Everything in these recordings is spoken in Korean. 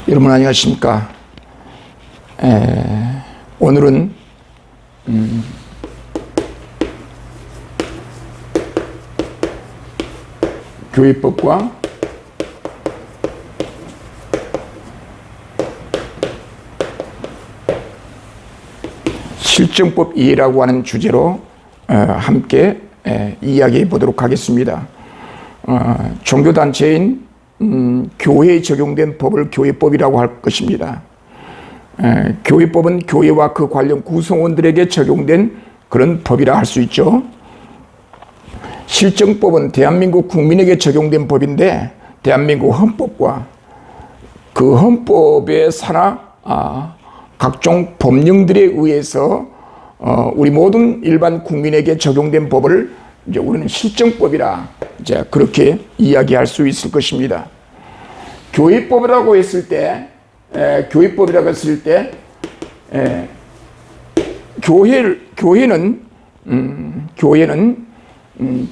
여러분 안녕하십니까? 오늘은 교회법과 실정법 이해라고 하는 주제로 함께 이야기해 보도록 하겠습니다. 종교단체인 교회에 적용된 법을 교회법이라고 할 것입니다. 교회법은 교회와 그 관련 구성원들에게 적용된 그런 법이라 할 수 있죠. 실정법은 대한민국 국민에게 적용된 법인데 대한민국 헌법과 그 헌법에 산하 각종 법령들에 의해서 우리 모든 일반 국민에게 적용된 법을 이제 우리는 실정법이라 이제 그렇게 이야기할 수 있을 것입니다. 교회법이라고 했을 때, 교회는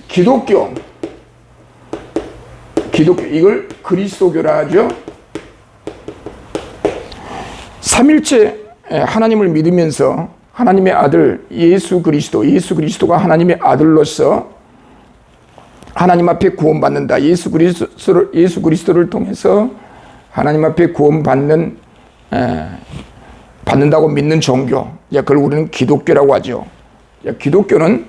기독교 이걸 그리스도교라 하죠. 삼일체 하나님을 믿으면서 하나님의 아들 예수 그리스도가 하나님의 아들로서 하나님 앞에 구원받는다. 예수 그리스도를 통해서 하나님 앞에 받는다고 믿는 종교. 그걸 우리는 기독교라고 하죠. 기독교는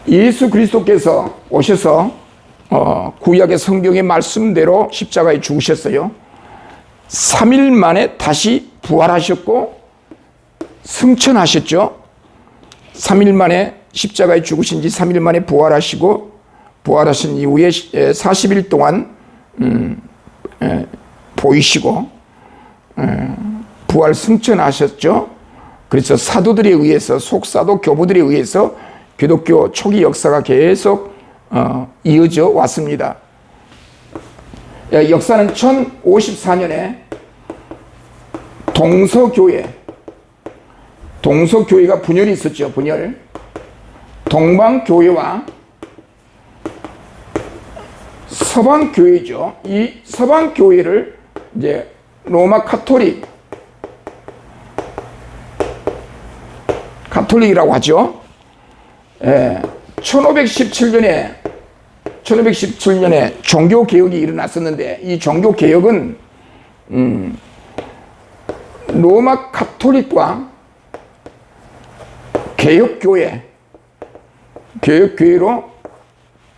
예수 그리스도께서 오셔서 구약의 성경의 말씀대로 십자가에 죽으셨어요. 3일 만에 다시 부활하셨고 승천하셨죠. 3일 만에 십자가에 죽으신 지 3일 만에 부활하신 이후에 40일 동안 보이시고 부활 승천하셨죠. 그래서 사도들에 의해서 속사도 교부들에 의해서 기독교 초기 역사가 계속 이어져 왔습니다. 역사는 1054년에 동서교회가 분열이 있었죠. 동방교회와 서방교회죠. 이 서방교회를 이제 로마 가톨릭이라고 하죠. 1517년에 종교개혁이 일어났었는데 이 종교개혁은 로마 가톨릭과 개혁교회로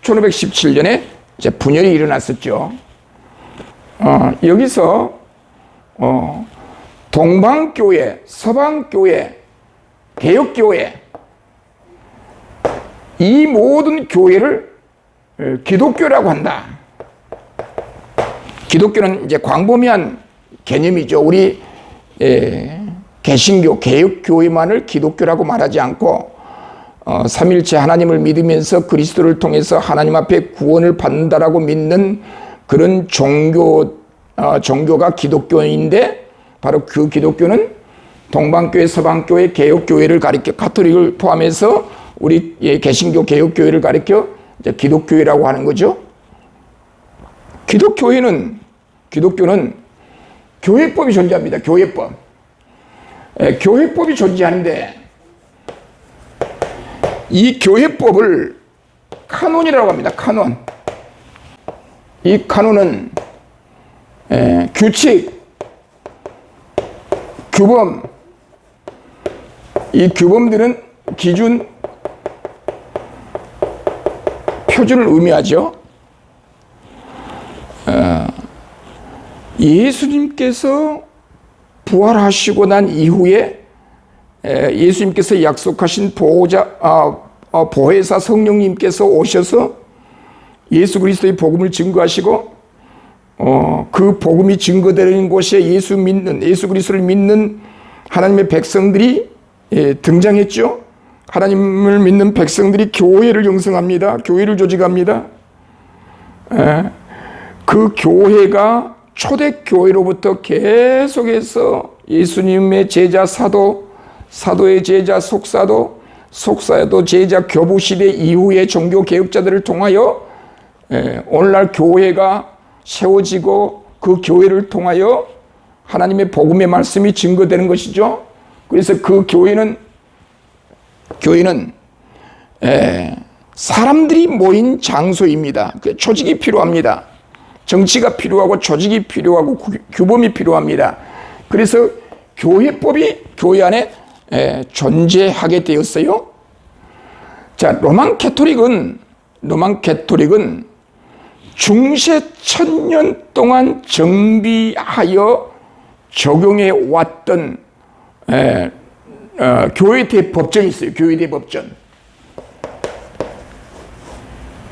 1517년에 이제 분열이 일어났었죠. 여기서 동방교회, 서방교회, 개혁교회 이 모든 교회를 기독교라고 한다. 기독교는 이제 광범위한 개념이죠. 우리 개신교, 개혁교회만을 기독교라고 말하지 않고 삼일체 하나님을 믿으면서 그리스도를 통해서 하나님 앞에 구원을 받는다라고 믿는 그런 종교가 기독교인데 바로 그 기독교는 동방교회, 서방교회, 개혁교회를 가리켜 가톨릭을 포함해서 우리 개신교, 개혁교회를 가리켜 이제 기독교회라고 하는 거죠. 기독교회는 교회법이 존재합니다. 교회법이 존재하는데 이 교회법을 카논이라고 합니다. 이 카논은 규칙, 규범, 이 규범들은 기준, 표준을 의미하죠. 예수님께서 부활하시고 난 이후에 예수님께서 약속하신 보혜사 성령님께서 오셔서 예수 그리스도의 복음을 증거하시고 그 복음이 증거되는 곳에 예수 그리스도를 믿는 하나님의 백성들이 등장했죠. 하나님을 믿는 백성들이 교회를 형성합니다. 교회를 조직합니다. 그 교회가 초대교회로부터 계속해서 예수님의 제자 사도의 제자 속사도 제자 교부 시대 이후의 종교 개혁자들을 통하여 오늘날 교회가 세워지고 그 교회를 통하여 하나님의 복음의 말씀이 증거되는 것이죠. 그래서 그 교회는 사람들이 모인 장소입니다. 조직이 필요합니다. 정치가 필요하고 조직이 필요하고 규범이 필요합니다. 그래서 교회법이 교회 안에 존재하게 되었어요. 자, 로만 캐토릭은 중세 1000년 동안 정비하여 적용해 왔던 교회 대법전이 있어요. 교회 대법전.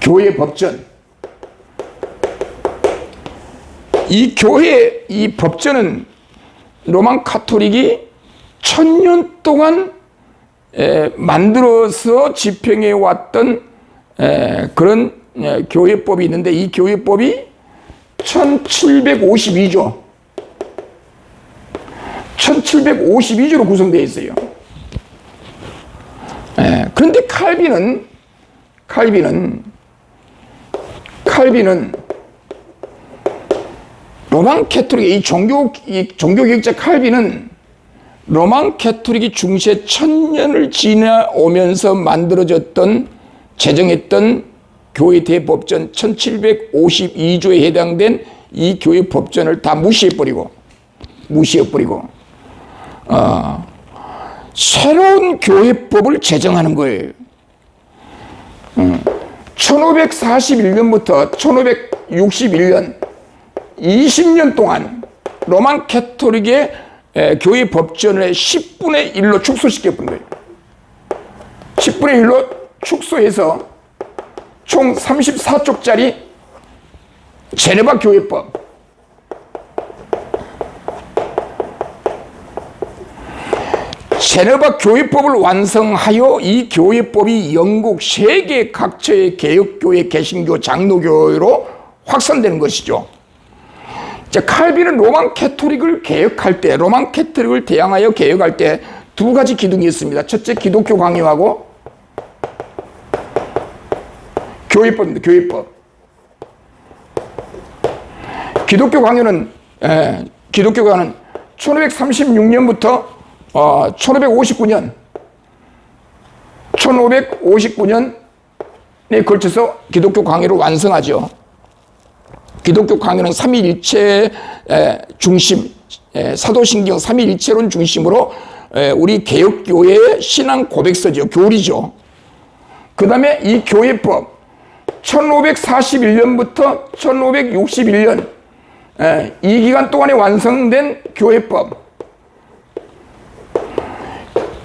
교회 법전. 이 법전은 로만 카톨릭이 1000년 동안 만들어서 집행해 왔던 그런 교회법이 있는데, 이 교회법이 1752조로 구성되어 있어요. 그런데 칼빈은 로만 캐토릭의 이 종교개혁자 칼빈은 로만 캐토릭이 중세 1000년을 지나오면서 만들어졌던 제정했던 교회 대법전 1752조에 해당된 이 교회 법전을 다 무시해버리고 새로운 교회법을 제정하는 거예요. 1541년부터 1561년 20년 동안 로만 캐토릭의 교회 법전을 10분의 1로 축소시켜본 거예요. 10분의 1로 축소해서 총 34쪽짜리 제네바 교회법, 제네바 교회법을 완성하여 이 교회법이 영국 세계 각처의 개혁교회, 개신교, 장로교회로 확산되는 것이죠. 자, 칼빈은 로만 캐토릭을 대항하여 개혁할 때 두 가지 기둥이 있습니다. 첫째, 기독교 강요하고 교회법입니다. 교회법. 기독교 강요는 1536년부터 1559년에 걸쳐서 기독교 강요를 완성하죠. 기독교 강요는 삼위일체 중심, 사도신경 삼위일체론 중심으로 우리 개혁교회의 신앙 고백서죠. 교리죠. 그 다음에 이 교회법 1541년부터 1561년 이 기간 동안에 완성된 교회법,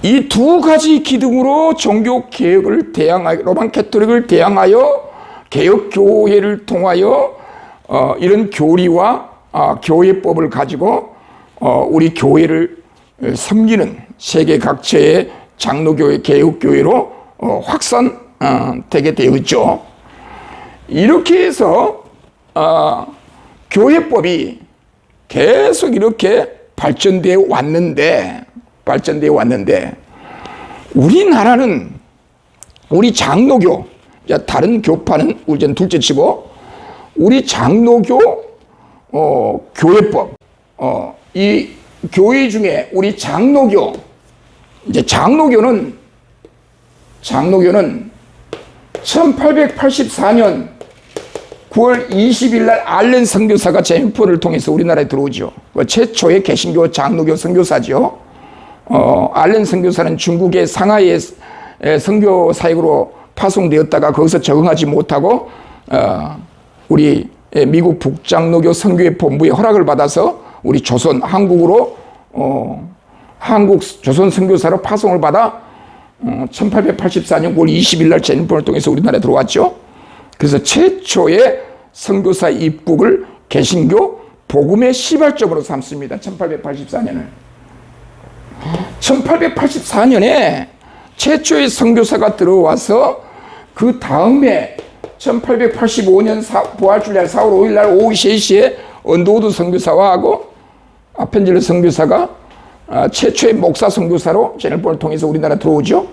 이 두 가지 기둥으로 종교개혁을 대항하여, 로만 캐토릭을 대항하여 개혁교회를 통하여 이런 교리와 교회법을 가지고 우리 교회를 섬기는 세계 각처의 장로교회, 개혁교회로 확산되게 되었죠. 이렇게 해서 교회법이 계속 이렇게 발전되어 왔는데 우리나라는 우리 장로교, 다른 교파는 우리는 둘째치고 우리 장로교 교회법, 이 교회 중에 우리 장로교는 1884년 9월 20일 날 알렌 선교사가 제임포를 통해서 우리나라에 들어오죠. 최초의 개신교 장로교 선교사죠. 알렌 선교사는 중국의 상하이의 선교 사역으로 파송되었다가 거기서 적응하지 못하고 우리 미국 북장로교 선교회 본부의 허락을 받아서 우리 한국으로 한국 조선 선교사로 파송을 받아 1884년 9월 20일 날 제임포를 통해서 우리나라에 들어왔죠. 그래서 최초의 선교사 입국을 개신교 복음의 시발점으로 삼습니다. 1884년을. 1884년에 최초의 선교사가 들어와서 그 다음에 1885년 부활주일날 4월 5일 날 오후 3시에 언더우드 선교사와 하고 아펜젤러 선교사가 최초의 목사 선교사로 제네폴을 통해서 우리나라 들어오죠.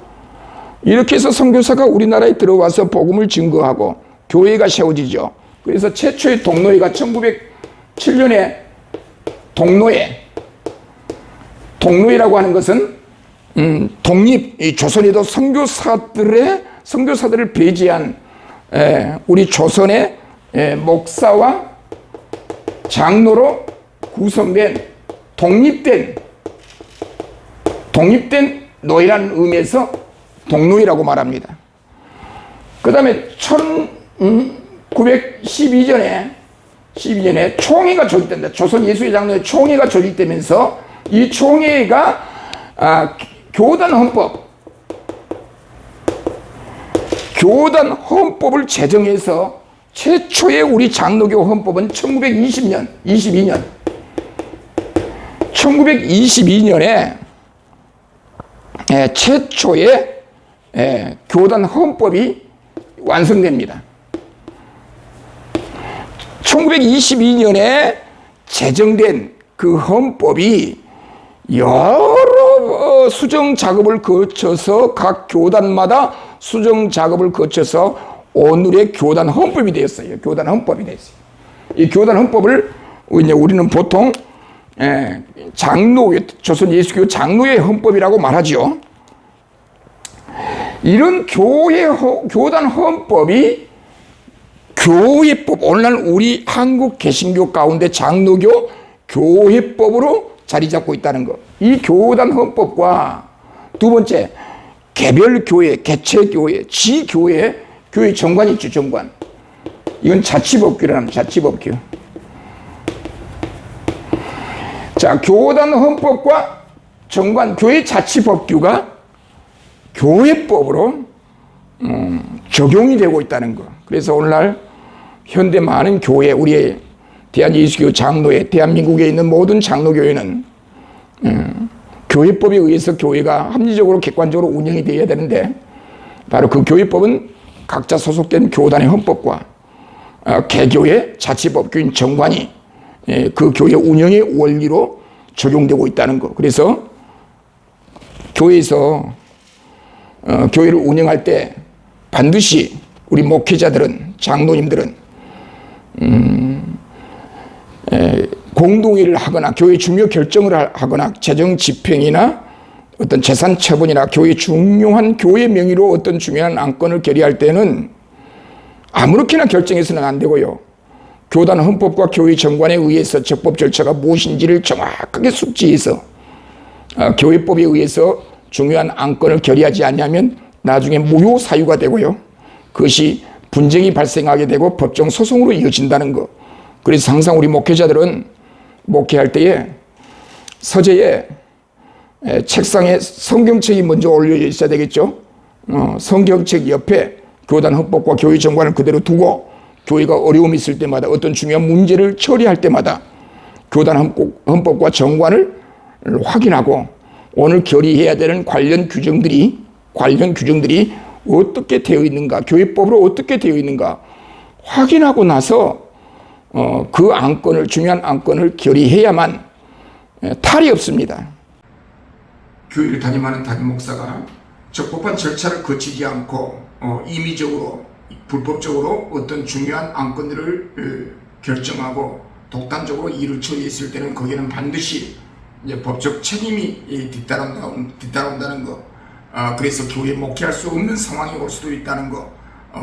이렇게 해서 선교사가 우리나라에 들어와서 복음을 증거하고 교회가 세워지죠. 그래서 최초의 동노회가 1907년에 동노회라고 하는 것은 독립, 이 조선에도 선교사들을 배제한 우리 조선의 목사와 장로로 구성된 독립된 노예라는 의미에서 동노회라고 말합니다. 그 다음에 1912년에 총회가 조직된다. 조선 예수회 장로회 총회가 조직되면서 이 총회가 교단 헌법을 제정해서 최초의 우리 장로교 헌법은 1922년에 최초의 교단 헌법이 완성됩니다. 1922년에 제정된 그 헌법이 여러 수정 작업을 거쳐서 각 교단마다 수정 작업을 거쳐서 오늘의 교단 헌법이 되었어요. 교단 헌법이 되었어요. 이 교단 헌법을 이제 우리는 보통 조선 예수교 장로회 헌법이라고 말하죠. 이런 교단 헌법이 교회법, 오늘날 우리 한국 개신교 가운데 장로교 교회법으로 자리 잡고 있다는 것. 이 교단 헌법과 두 번째, 개별교회, 개체교회, 지교회, 교회 정관이 있죠, 정관. 이건 자치법규라는 합니다, 자치법규. 자, 교단 헌법과 정관, 교회 자치법규가 교회법으로 적용이 되고 있다는 것. 그래서 오늘날 현대 많은 교회, 우리의 대한예수교 장로회, 대한민국에 있는 모든 장로교회는 교회법에 의해서 교회가 합리적으로 객관적으로 운영이 되어야 되는데, 바로 그 교회법은 각자 소속된 교단의 헌법과 개교회 자치법규인 정관이 그 교회 운영의 원리로 적용되고 있다는 것. 그래서 교회에서 교회를 운영할 때 반드시 우리 목회자들은, 장로님들은 공동회의를 하거나 교회 중요 결정을 하거나 재정 집행이나 어떤 재산 처분이나 교회 중요한 교회 명의로 어떤 중요한 안건을 결의할 때는 아무렇게나 결정해서는 안 되고요. 교단 헌법과 교회 정관에 의해서 적법 절차가 무엇인지를 정확하게 숙지해서 교회법에 의해서 중요한 안건을 결의하지 않냐면 나중에 무효 사유가 되고요. 그것이 분쟁이 발생하게 되고 법정 소송으로 이어진다는 것. 그래서 항상 우리 목회자들은 목회할 때에 서재에 책상에 성경책이 먼저 올려 있어야 되겠죠. 성경책 옆에 교단 헌법과 교회 정관을 그대로 두고 교회가 어려움이 있을 때마다 어떤 중요한 문제를 처리할 때마다 교단 헌법과 정관을 확인하고 오늘 결의해야 되는 관련 규정들이 어떻게 되어 있는가, 교회법으로 어떻게 되어 있는가 확인하고 나서 그 안건을, 중요한 안건을 결의해야만 탈이 없습니다. 교회를 담임하는 담임 목사가 적법한 절차를 거치지 않고 임의적으로, 불법적으로 어떤 중요한 안건들을 결정하고 독단적으로 일을 처리했을 때는 거기에는 반드시 이제 법적 책임이 뒤따라온다는 것. 그래서 교회에 목회할 수 없는 상황이 올 수도 있다는 것.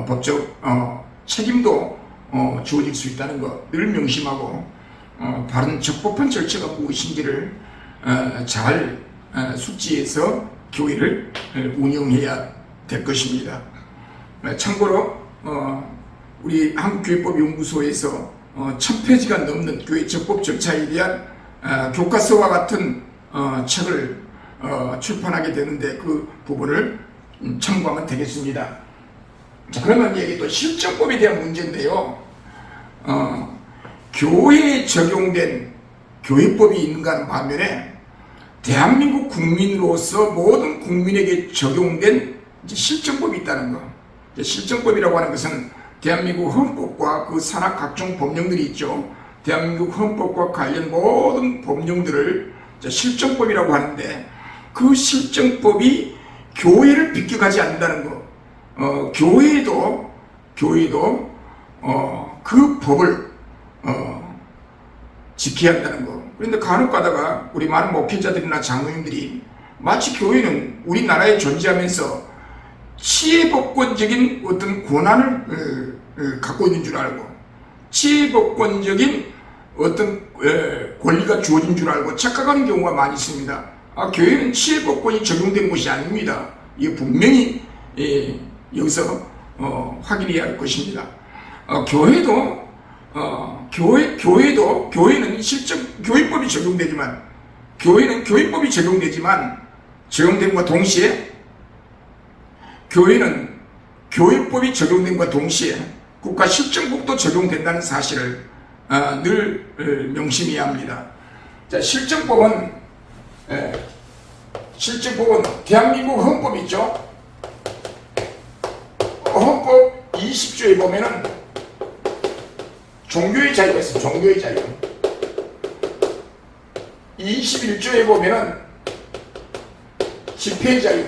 법적 책임도 주어질 수 있다는 것. 늘 명심하고 바른 적법한 절차가 무엇인지를 잘 숙지해서 교회를 운영해야 될 것입니다. 참고로 우리 한국교회법연구소에서 1000페이지가 넘는 교회 적법 절차에 대한 교과서와 같은 책을 출판하게 되는데 그 부분을 참고하면 되겠습니다. 자, 그러면 이게 또 실정법에 대한 문제인데요. 교회에 적용된 교회법이 있는가 하는 반면에 대한민국 국민으로서 모든 국민에게 적용된 실정법이 있다는 것. 실정법이라고 하는 것은 대한민국 헌법과 그 산하 각종 법령들이 있죠. 대한민국 헌법과 관련 모든 법령들을 실정법이라고 하는데 그 실정법이 교회를 비껴가지 않는다는 것. 교회도 그 법을 지켜야 한다는 거. 그런데 간혹 가다가 우리 많은 목회자들이나 장로님들이 마치 교회는 우리나라에 존재하면서 치해법권적인 어떤 권한을 갖고 있는 줄 알고, 치해법권적인 어떤 권리가 주어진 줄 알고 착각하는 경우가 많이 있습니다. 교회는 치해법권이 적용된 것이 아닙니다. 이게 분명히 여기서 확인해야 할 것입니다. 교회는 실적 교회법이 적용되지만, 교회는 교회법이 적용됨과 동시에, 교회는 교회법이 적용됨과 동시에 국가실정법도 적용된다는 사실을 늘 명심해야 합니다. 자, 실정법은 대한민국 헌법 있죠. 헌법 20조에 보면은 종교의 자유가 있어요. 종교의 자유. 21조에 보면은 집회의 자유.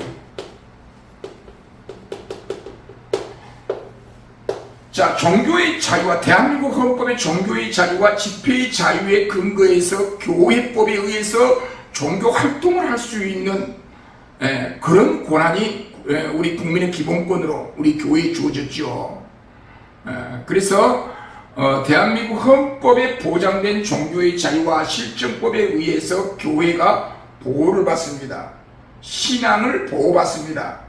자, 종교의 자유와 대한민국 헌법의 종교의 자유와 집회의 자유에 근거해서 교회법에 의해서 종교 활동을 할 수 있는 그런 권한이 우리 국민의 기본권으로 우리 교회에 주어졌죠. 그래서 대한민국 헌법에 보장된 종교의 자유와 실정법에 의해서 교회가 보호를 받습니다. 신앙을 보호받습니다.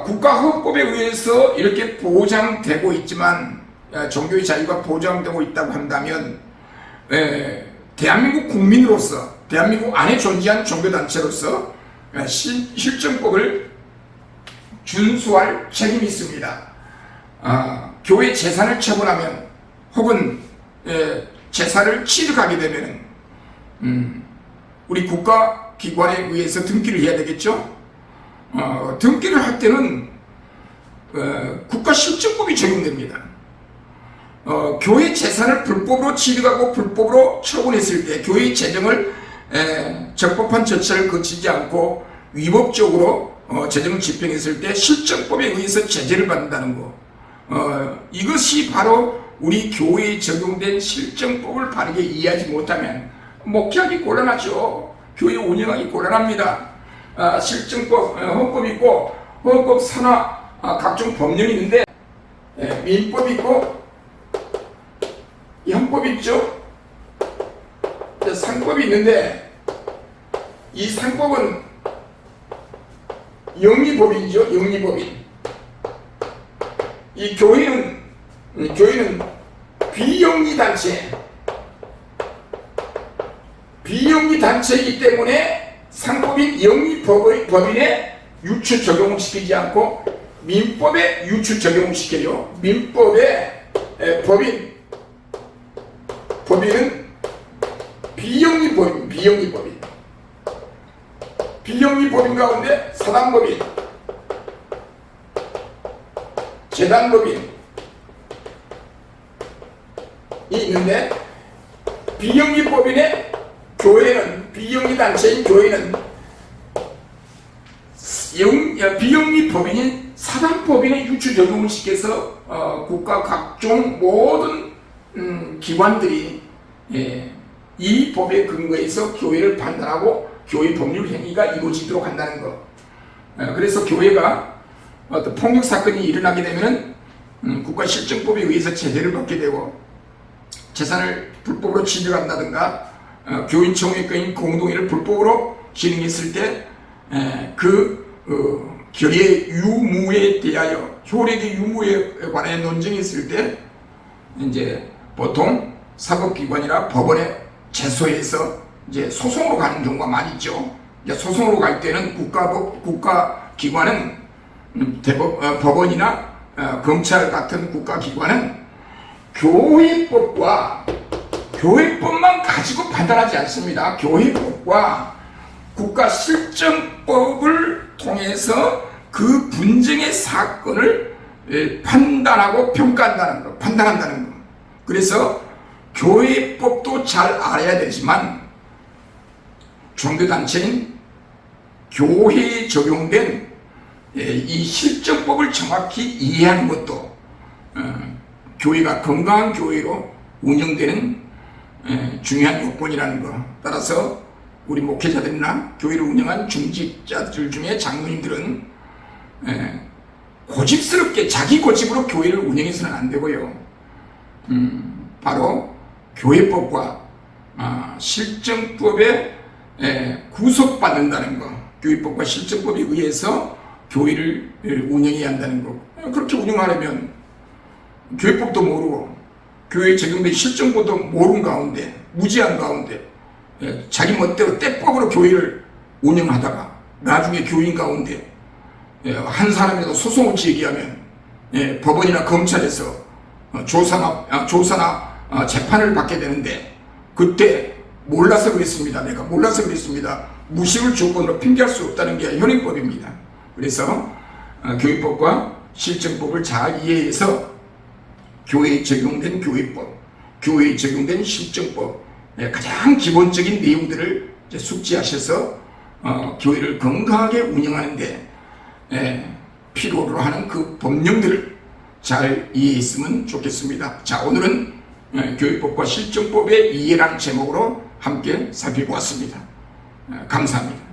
국가 헌법에 의해서 이렇게 보장되고 있지만, 종교의 자유가 보장되고 있다고 한다면 대한민국 국민으로서, 대한민국 안에 존재한 종교단체로서 실정법을 준수할 책임이 있습니다. 교회 재산을 처분하면, 혹은 재산을 취득하게 되면 우리 국가기관에 의해서 등기를 해야 되겠죠. 등기를 할 때는 국가실정법이 적용됩니다. 교회 재산을 불법으로 취득하고 불법으로 처분했을 때 교회 재정을 적법한 절차를 거치지 않고 위법적으로 재정을 집행했을 때 실정법에 의해서 제재를 받는다는 거. 이것이 바로 우리 교회에 적용된 실정법을 바르게 이해하지 못하면 목회하기 곤란하죠. 교회 운영하기 곤란합니다. 실정법, 헌법이 있고, 헌법 산하 각종 법령이 있는데, 민법이 있고, 이 헌법이 있죠. 상법이 있는데, 이 상법은 영리법인이죠. 영리법인. 이 교회는 비영리 단체이기 때문에 상법인 영리법인에 유추 적용을 시키지 않고 민법에 유추 적용을 시켜요. 민법의 법인은 비영리법인. 비영리법인 가운데 사단법인, 재단법인이 있는데, 비영리법인의 교회는, 비영리단체인 교회는 비영리법인인 사단법인에 유추 적용을 시켜서 국가 각종 모든 기관들이 이 법에 근거해서 교회를 판단하고 교회 법률 행위가 이루어지도록 한다는 것. 그래서 교회가 어떤 폭력 사건이 일어나게 되면은 국가실정법에 의해서 제재를 받게 되고, 재산을 불법으로 취득한다든가 교인청회권인 공동회를 불법으로 진행했을 때 결의의 유무에 대하여, 효력의 유무에 관해 논쟁했을 때 이제 보통 사법기관이나 법원에 제소해서 이제 소송으로 가는 경우가 많이 있죠. 이제 소송으로 갈 때는 국가기관은 법원이나 검찰 같은 국가기관은 교회법만 가지고 판단하지 않습니다. 교회법과 국가실정법을 통해서 그 분쟁의 사건을 판단하고 평가한다는 것, 판단한다는 것. 그래서 교회법도 잘 알아야 되지만 종교단체인 교회에 적용된 이 실정법을 정확히 이해하는 것도 교회가 건강한 교회로 운영되는 중요한 요건이라는 거. 따라서 우리 목회자들이나 교회를 운영한 중직자들 중에 장로님들은 고집스럽게 자기 고집으로 교회를 운영해서는 안 되고요. 바로 교회법과 실정법에 구속받는다는 거. 교회법과 실정법에 의해서 교회를 운영해야 한다는 거. 그렇게 운영하려면 교회법도 모르고 교회에 적용된 실정법도 모르는 가운데, 무지한 가운데 자기 멋대로 때법으로 교회를 운영하다가 나중에 교인 가운데 한 사람이라도 소송을 제기하면 법원이나 검찰에서 조사나 재판을 받게 되는데, 그때 몰라서 그랬습니다, 내가 몰라서 그랬습니다, 무식을 조건으로 핑계할 수 없다는 게 현행법입니다. 그래서 교회법과 실정법을 잘 이해해서 교회에 적용된 교회법, 교회에 적용된 실정법, 가장 기본적인 내용들을 숙지하셔서 교회를 건강하게 운영하는데 필요로 하는 그 법령들을 잘 이해했으면 좋겠습니다. 자, 오늘은 교회법과 실정법의 이해라는 제목으로 함께 살펴보았습니다. 감사합니다.